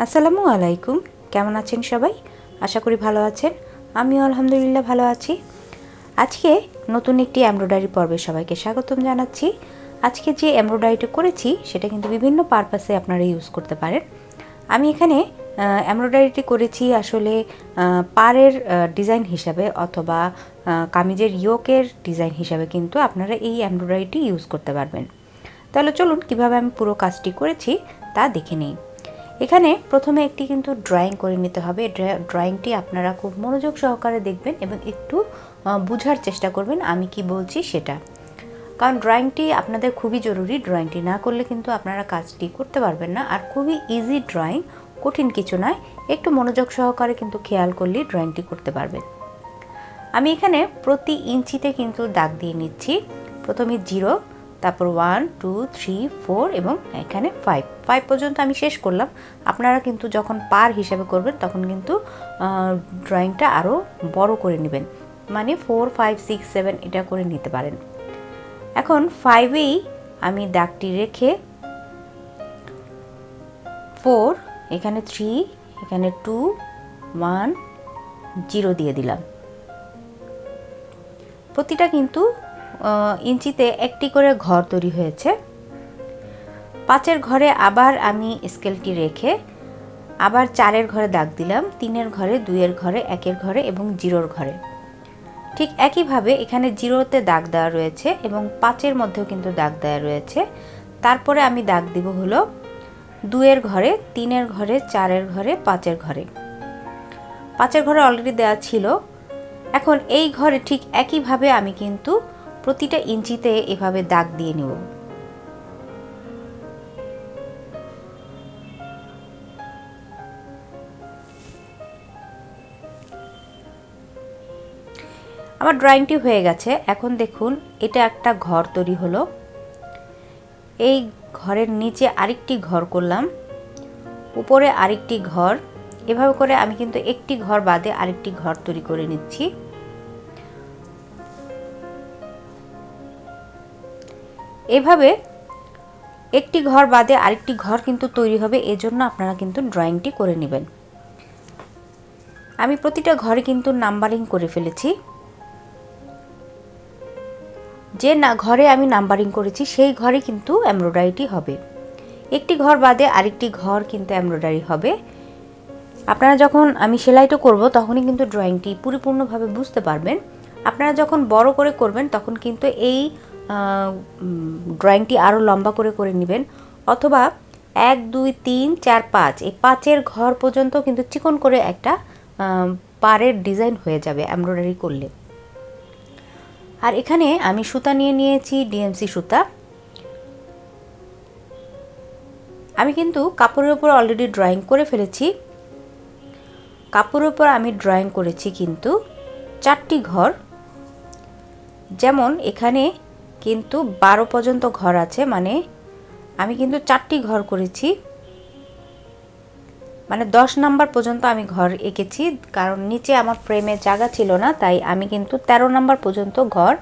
আসসালামু আলাইকুম, কেমন আছেন সবাই? আশা করি ভালো আছেন। আমিও আলহামদুলিল্লাহ ভালো আছি। আজকে নতুন একটি এমব্রয়ডারি পর্বে সবাইকে স্বাগতম জানাচ্ছি। আজকে যে এমব্রয়ডারিটা করেছি সেটা কিন্তু বিভিন্ন পারপাসে আপনারা ইউজ করতে পারেন। আমি এখানে এমব্রয়ডারিটি করেছি আসলে পাড়ের ডিজাইন হিসাবে অথবা কামিজের ইয়োকের ডিজাইন হিসাবে কিন্তু আপনারা এই এমব্রয়ডারিটি ইউজ করতে পারবেন। তাহলে চলুন কিভাবে আমি পুরো কাজটি করেছি তা দেখে নিই। এখানে প্রথমে একটি কিন্তু ড্রয়িং করে নিতে হবে। ড্রয়িংটি আপনারা খুব মনোযোগ সহকারে দেখবেন এবং একটু বোঝার চেষ্টা করবেন আমি কি বলছি সেটা, কারণ ড্রয়িংটি আপনাদের খুবই জরুরি। ড্রয়িংটি না করলে কিন্তু আপনারা কাজটি করতে পারবেন না। আর খুবই ইজি ড্রয়িং, কঠিন কিছু নয়, একটু মনোযোগ সহকারে কিন্তু খেয়াল করলেই ড্রয়িংটি করতে পারবেন। আমি এখানে প্রতি ইঞ্চিতে কিন্তু দাগ দিয়ে নিচ্ছি। প্রথমে 0, তারপর 1, 2, 3, 4 এবং এখানে 5 পর্যন্ত আমি শেষ করলাম। আপনারা কিন্তু যখন পার হিসাবে করবেন তখন কিন্তু ড্রয়িংটা আরও বড় করে নেবেন, মানে 4, 5, 6, 7 এটা করে নিতে পারেন। এখন 5এই আমি দাগটি রেখে 4, এখানে 3, এখানে 2, 1, 0 দিয়ে দিলাম। প্রতিটা কিন্তু ইঞ্চিতে একটি করে ঘর তৈরি হয়েছে। 5এর ঘরে আবার আমি স্কেলটি রেখে আবার 4এর ঘরে দাগ দিলাম, 3এর ঘরে, 2এর ঘরে, 1এর ঘরে এবং 0'র ঘরে। ঠিক একইভাবে এখানে 0তে দাগ দেওয়া রয়েছে এবং 5এর মধ্যেও কিন্তু দাগ দেওয়া রয়েছে। তারপরে আমি দাগ দিব হলো 2এর ঘরে, 3এর ঘরে, 4এর ঘরে, 5এর ঘরে। 5এর ঘরে অলরেডি দেওয়া ছিল। এখন এই ঘরে ঠিক একইভাবে আমি কিন্তু প্রতিটা ইঞ্চিতে এভাবে দাগ দিয়ে নেব। আমার ড্রয়িংটি হয়ে গেছে। এখন দেখুন এটা একটা ঘর তৈরি হলো। এই ঘরের নিচে আরেকটি ঘর করলাম, উপরে আরেকটি ঘর। এভাবে করে আমি কিন্তু একটি ঘর বাদে আরেকটি ঘর তৈরি করে নিচ্ছি। এভাবে একটি ঘর বাদে আরেকটি ঘর কিন্তু তৈরি হবে, এজন্য আপনারা কিন্তু ড্রয়িংটি করে নেবেন। আমি প্রতিটা ঘরে কিন্তু নাম্বারিং করে ফেলেছি। যে ঘরে আমি নাম্বারিং করেছি সেই ঘরে কিন্তু এমব্রয়ডারিটি হবে। একটি ঘর বাদে আরেকটি ঘর কিন্তু এমব্রয়ডারি হবে। আপনারা যখন আমি সেলাইটা করব তখনই কিন্তু ড্রয়িংটি পরিপূর্ণভাবে বুঝতে পারবেন। আপনারা যখন বড় করে করবেন তখন কিন্তু এই ড্রয়িংটি আরও লম্বা করে করে নেবেন, অথবা 1, 2, 3, 4, 5 এই 5এর ঘর পর্যন্ত কিন্তু চিকন করে একটা পাড়ের ডিজাইন হয়ে যাবে এমব্রয়ডারি করলে। আর এখানে আমি সুতা নিয়ে নিয়েছি ডিএমসি সুতা। আমি কিন্তু কাপড়ের উপর অলরেডি ড্রয়িং করে ফেলেছি। কাপড়ের উপর আমি ড্রয়িং করেছি কিন্তু 4টি ঘর। যেমন এখানে কিন্তু 12 পর্যন্ত ঘর আছে, মানে আমি কিন্তু 4টি ঘর করেছি, মানে 10 নাম্বার পর্যন্ত আমি ঘর এঁকেছি, কারণ নিচে আমার ফ্রেমে জায়গা ছিল না, তাই আমি কিন্তু 13 নাম্বার পর্যন্ত ঘর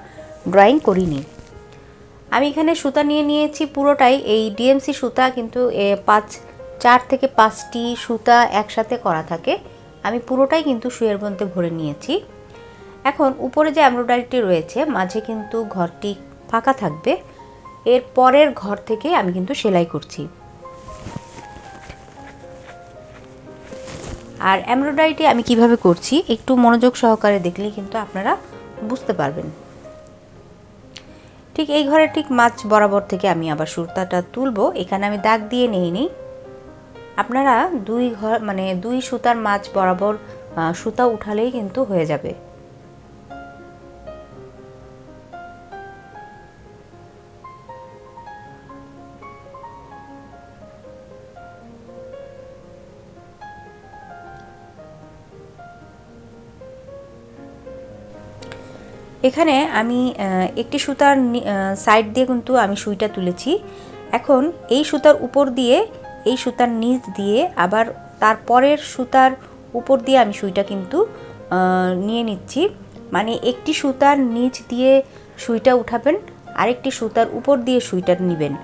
ড্রয়িং করিনি। আমি এখানে সুতা নিয়ে নিয়েছি পুরোটাই এই ডিএমসি সুতা, কিন্তু 4 থেকে 5টি সুতা একসাথে করা থাকে। আমি পুরোটাই কিন্তু সুইয়ের মধ্যে ভরে নিয়েছি। এখন উপরে যে এমব্রয়ডারিটি রয়েছে মাঝে কিন্তু ঘরটি ফাঁকা থাকবে, এর পরের ঘর থেকে আমি কিন্তু সেলাই করছি। আর এমব্রয়ডারিটি আমি কিভাবে করছি একটু মনোযোগ সহকারে দেখলেই কিন্তু আপনারা বুঝতে পারবেন। ঠিক এই ঘরের ঠিক মাঝ বরাবর থেকে আমি আবার সুতাটা তুলবো। এখানে আমি দাগ দিয়ে নিইনি। আপনারা 2 ঘর মানে 2 সুতার মাঝ বরাবর সুতা উঠালেই কিন্তু হয়ে যাবে। এখানে আমি একটি সুতার সাইড দিয়ে কিন্তু আমি সুইটা তুলেছি। এখন এই সুতার উপর দিয়ে, এই সুতার নিচ দিয়ে, আবার তারপরের সুতার উপর দিয়ে আমি সুইটা কিন্তু নিয়ে নিচ্ছি। মানে একটি সুতার নিচ দিয়ে সুইটা উঠাবেন, আরেকটি সুতার উপর দিয়ে সুইটা নেবেন,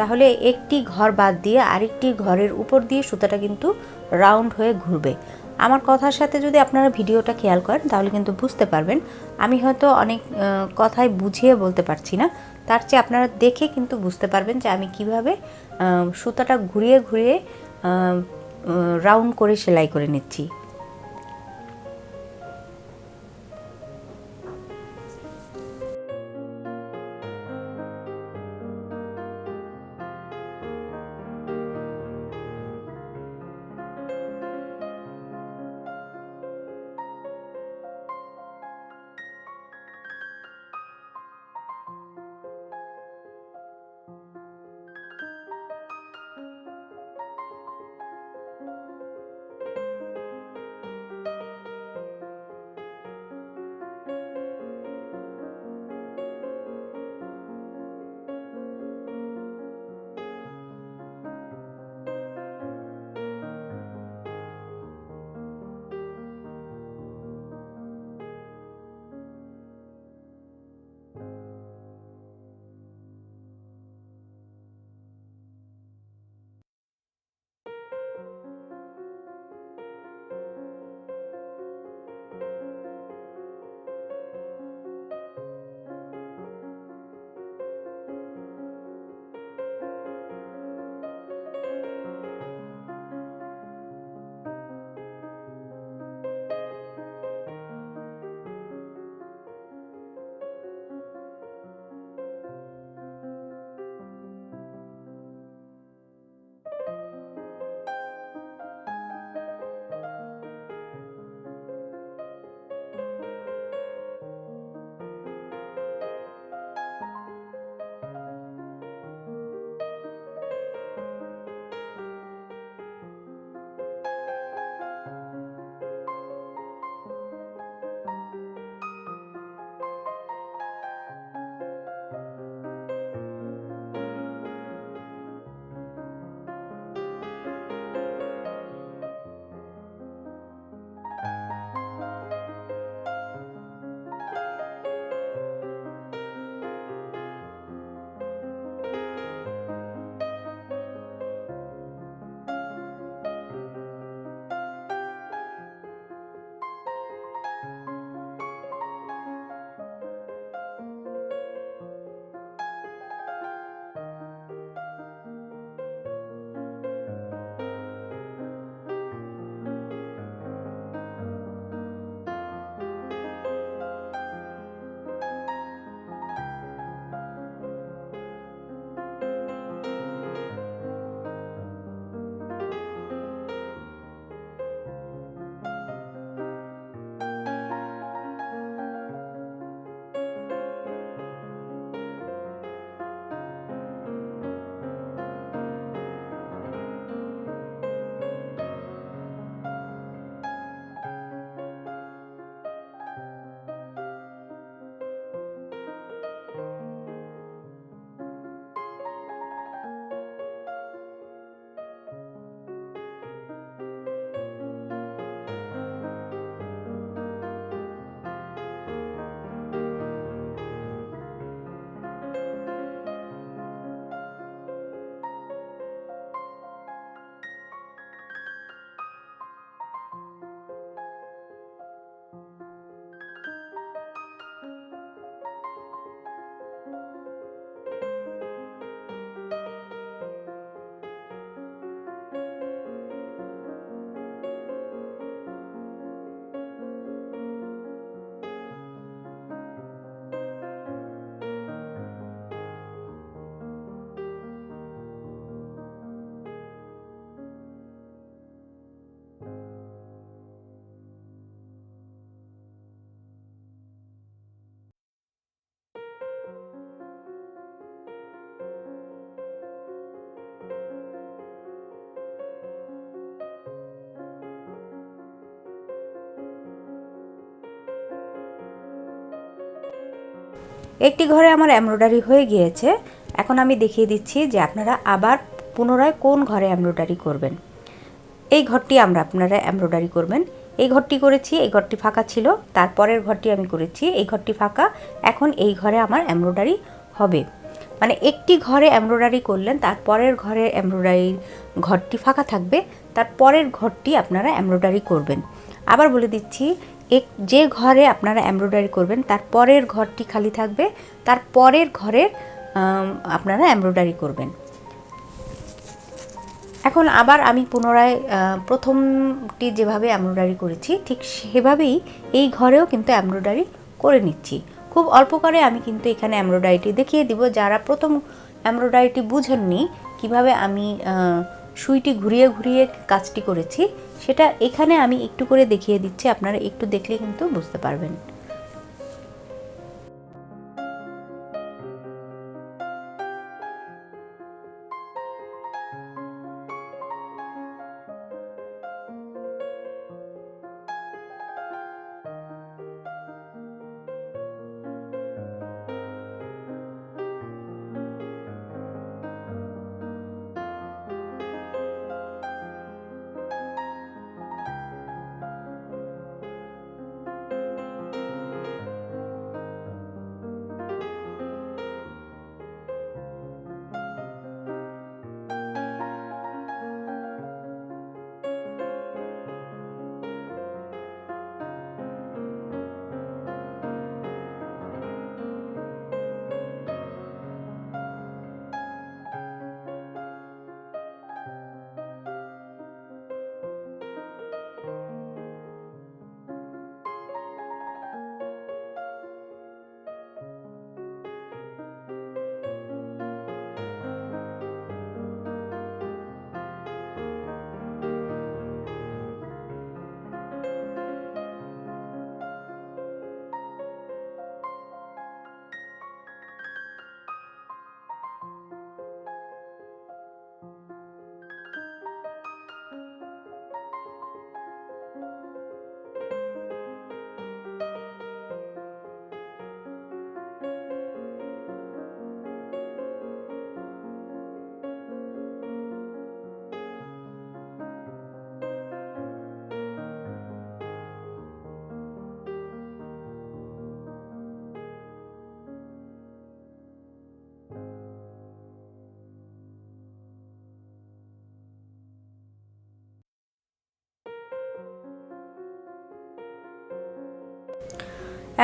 তাহলে একটি ঘর বাদ দিয়ে আরেকটি ঘরের উপর দিয়ে সুতাটা কিন্তু রাউন্ড হয়ে ঘুরবে। আমার কথার সাথে যদি আপনারা ভিডিওটা খেয়াল করেন তাহলে কিন্তু বুঝতে পারবেন। আমি হয়তো অনেক কথাই বুঝিয়ে বলতে পারছি না, তার চেয়ে আপনারা দেখে কিন্তু বুঝতে পারবেন যে আমি কিভাবে সুতাটা ঘুরিয়ে ঘুরিয়ে রাউন্ড করে সেলাই করে নিচ্ছি। একটি ঘরে আমার এমব্রয়ডারি হয়ে গিয়েছে। এখন আমি দেখিয়ে দিচ্ছি যে আপনারা আবার পুনরায় কোন ঘরে এমব্রয়ডারি করবেন। এই ঘরটি আপনারা এমব্রয়ডারি করবেন। এই ঘরটি করেছি, এই ঘরটি ফাঁকা ছিল, তারপরের ঘরটি আমি করেছি, এই ঘরটি ফাঁকা। এখন এই ঘরে আমার এমব্রয়ডারি হবে। মানে একটি ঘরে এমব্রয়ডারি করলেন, তারপরের ঘরে এমব্রয়ডারির ঘরটি ফাঁকা থাকবে, তারপরের ঘরটি আপনারা এমব্রয়ডারি করবেন। আবার বলে দিচ্ছি, যে ঘরে আপনারা এমব্রয়ডারি করবেন তার পরের ঘরটি খালি থাকবে, তার পরের ঘরের আপনারা এমব্রয়ডারি করবেন। এখন আবার আমি পুনরায় প্রথমটি যেভাবে এমব্রয়ডারি করেছি ঠিক সেভাবেই এই ঘরেও কিন্তু এমব্রয়ডারি করে নিচ্ছি। খুব অল্প করে আমি কিন্তু এখানে এমব্রয়ডারিটি দেখিয়ে দিব। যারা প্রথম এমব্রয়ডারিটি বুঝেননি কিভাবে আমি সুইটি ঘুরিয়ে ঘুরিয়ে কাজটি করেছি, সেটা এখানে আমি একটু করে দেখিয়ে দিচ্ছি, আপনারা একটু দেখলে কিন্তু বুঝতে পারবেন।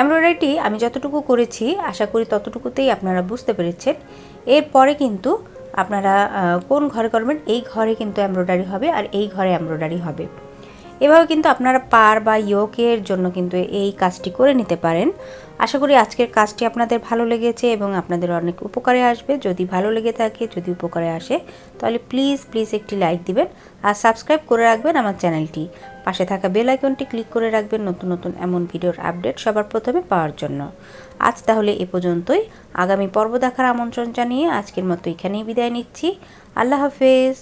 এমব্রয়ডারিটি আমি যতটুকু করেছি আশা করি ততটুকুতেই আপনারা বুঝতে পেরেছেন। এরপরে কিন্তু আপনারা কোন ঘরে করবেন, এই ঘরে কিন্তু এমব্রয়ডারি হবে আর এই ঘরে এমব্রয়ডারি হবে। এভাবে কিন্তু আপনারা পার বা ইয়োকের জন্য কিন্তু এই কাজটি করে নিতে পারেন। আশা করি আজকের কাজটি আপনাদের ভালো লেগেছে এবং আপনাদের অনেক উপকারে আসবে। যদি ভালো লেগে থাকে, যদি উপকারে আসে, তাহলে প্লিজ একটি লাইক দিবেন আর সাবস্ক্রাইব করে রাখবেন আমার চ্যানেলটি। পাশে থাকা বেল আইকনটি ক্লিক করে রাখবেন নতুন এমন ভিডিওর আপডেট সবার প্রথমে পাওয়ার জন্য। আজ তাহলে এ পর্যন্তই। আগামী পর্ব দেখার আমন্ত্রণ জানিয়ে আজকের মতো এখানেই বিদায় নিচ্ছি। আল্লাহ হাফেজ।